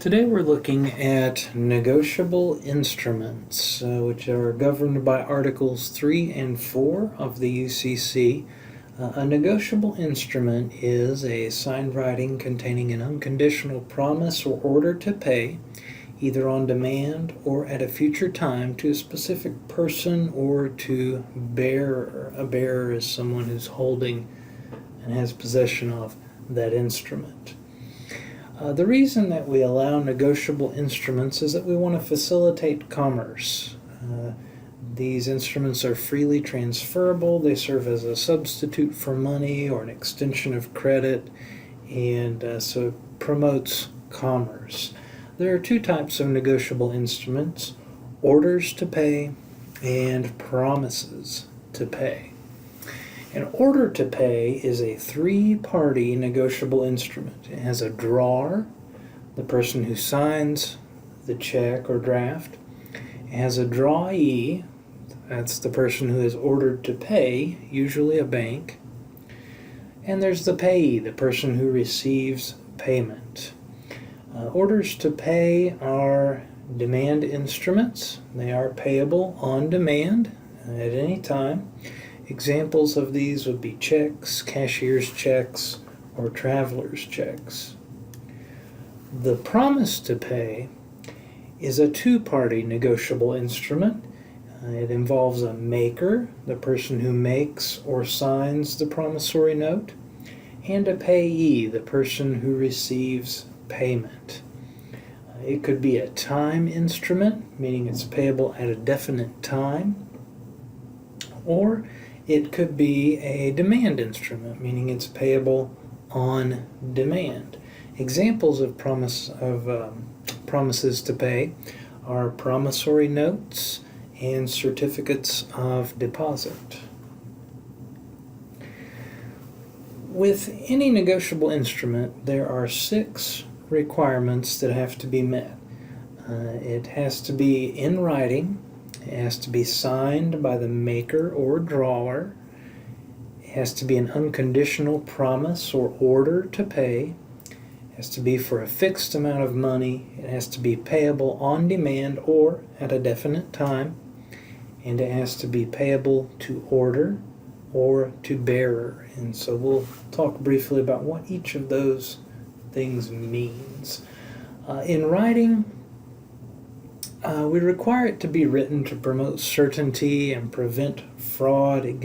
Today we're looking at negotiable instruments, which are governed by Articles 3 and 4 of the UCC. A negotiable instrument is a signed writing containing an unconditional promise or order to pay, either on demand or at a future time, to a specific person or to bearer. A bearer is someone who's holding and has possession of that instrument. The reason that we allow negotiable instruments is that we want to facilitate commerce. These instruments are freely transferable. They serve as a substitute for money or an extension of credit, and so it promotes commerce. There are two types of negotiable instruments: orders to pay and promises to pay. An order to pay is a three-party negotiable instrument. It has a drawer, the person who signs the check or draft. It has a drawee, that's the person who is ordered to pay, usually a bank. And there's the payee, the person who receives payment. Orders to pay are demand instruments. They are payable on demand at any time. Examples of these would be checks, cashier's checks, or traveler's checks. The promise to pay is a two-party negotiable instrument. It involves a maker, the person who makes or signs the promissory note, and a payee, the person who receives payment. It could be a time instrument, meaning it's payable at a definite time, or it could be a demand instrument, meaning it's payable on demand. Examples of promises to pay are promissory notes and certificates of deposit. With any negotiable instrument, there are 6 requirements that have to be met. It has to be in writing. It has to be signed by the maker or drawer. It has to be an unconditional promise or order to pay. It has to be for a fixed amount of money. It has to be payable on demand or at a definite time. And it has to be payable to order or to bearer. And so we'll talk briefly about what each of those things means. In writing, we require it to be written to promote certainty and prevent fraud. It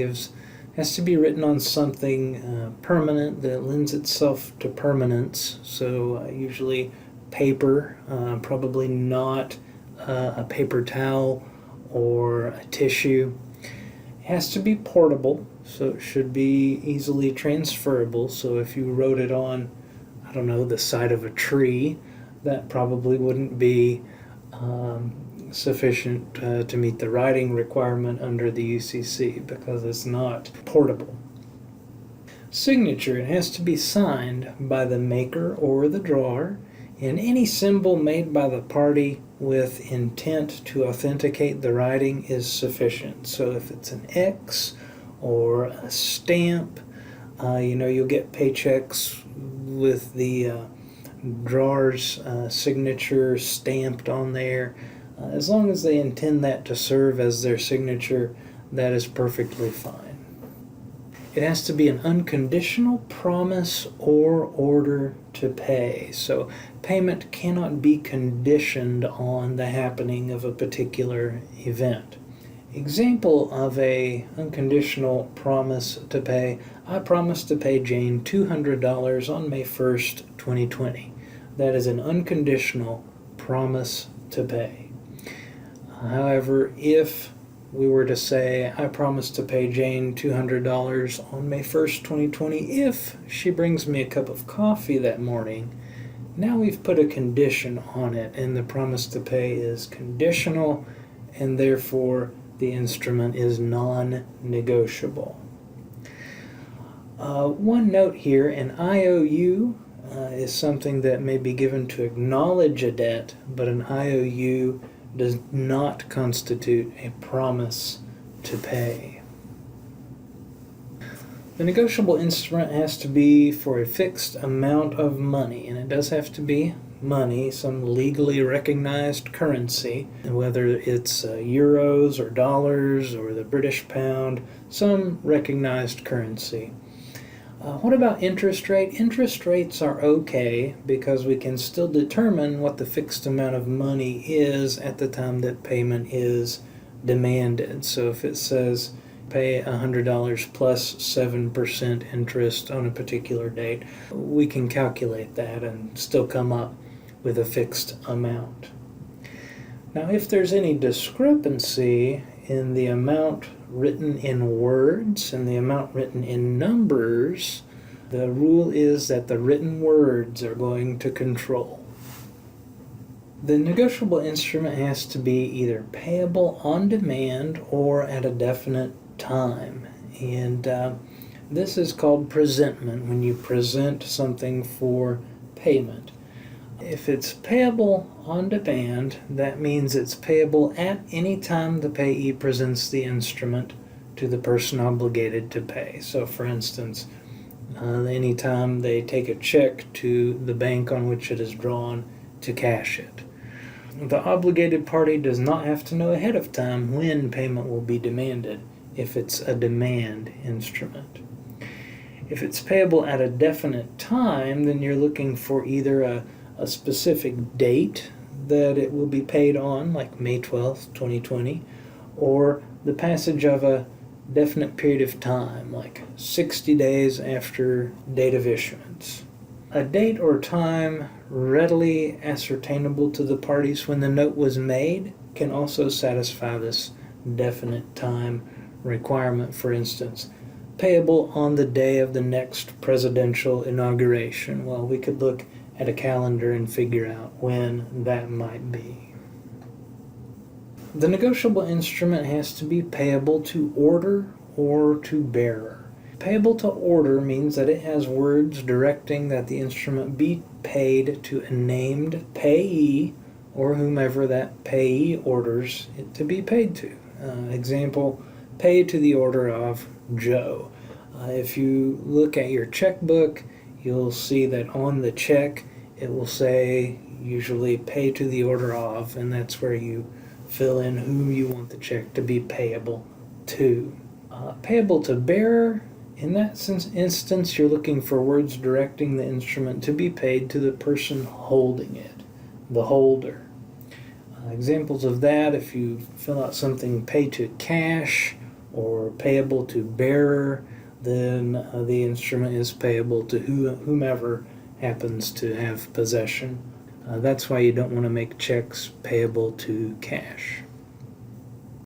has to be written on something permanent that lends itself to permanence. So usually paper, probably not a paper towel or a tissue. It has to be portable, so it should be easily transferable. So if you wrote it on, the side of a tree, that probably wouldn't be sufficient to meet the writing requirement under the UCC because it's not portable. Signature, it has to be signed by the maker or the drawer, and any symbol made by the party with intent to authenticate the writing is sufficient. So if it's an X or a stamp, you'll get paychecks with the drawer's signature stamped on there. As long as they intend that to serve as their signature, that is perfectly fine. It has to be an unconditional promise or order to pay. So payment cannot be conditioned on the happening of a particular event. Example of a unconditional promise to pay: I promise to pay Jane $200 on May 1st, 2020. That is an unconditional promise to pay. However, if we were to say, I promise to pay Jane $200 on May 1st, 2020 if she brings me a cup of coffee that morning, now we've put a condition on it, and the promise to pay is conditional, and therefore the instrument is non-negotiable. One note here: an IOU is something that may be given to acknowledge a debt, but an IOU does not constitute a promise to pay. The negotiable instrument has to be for a fixed amount of money, and it does have to be money, some legally recognized currency, and whether it's euros or dollars or the British pound, some recognized currency. What about interest rate? Interest rates are okay because we can still determine what the fixed amount of money is at the time that payment is demanded. So if it says pay $100 plus 7% interest on a particular date, we can calculate that and still come up with a fixed amount. Now, if there's any discrepancy in the amount written in words and the amount written in numbers, the rule is that the written words are going to control. The negotiable instrument has to be either payable on demand or at a definite time. And this is called presentment, when you present something for payment. If it's payable on demand, that means it's payable at any time the payee presents the instrument to the person obligated to pay. So for instance, anytime they take a check to the bank on which it is drawn to cash it. The obligated party does not have to know ahead of time when payment will be demanded if it's a demand instrument. If it's payable at a definite time, then you're looking for either a specific date that it will be paid on, like May 12th, 2020, or the passage of a definite period of time, like 60 days after date of issuance. A date or time readily ascertainable to the parties when the note was made can also satisfy this definite time requirement. For instance, payable on the day of the next presidential inauguration. Well, we could look at a calendar and figure out when that might be. The negotiable instrument has to be payable to order or to bearer. Payable to order means that it has words directing that the instrument be paid to a named payee or whomever that payee orders it to be paid to. Example, pay to the order of Joe. If you look at your checkbook, you'll see that on the check it will say usually pay to the order of, and that's where you fill in whom you want the check to be payable to. Payable to bearer, in that instance you're looking for words directing the instrument to be paid to the person holding it, the holder. Examples of that, if you fill out something pay to cash or payable to bearer, then the instrument is payable to whomever happens to have possession. That's why you don't want to make checks payable to cash.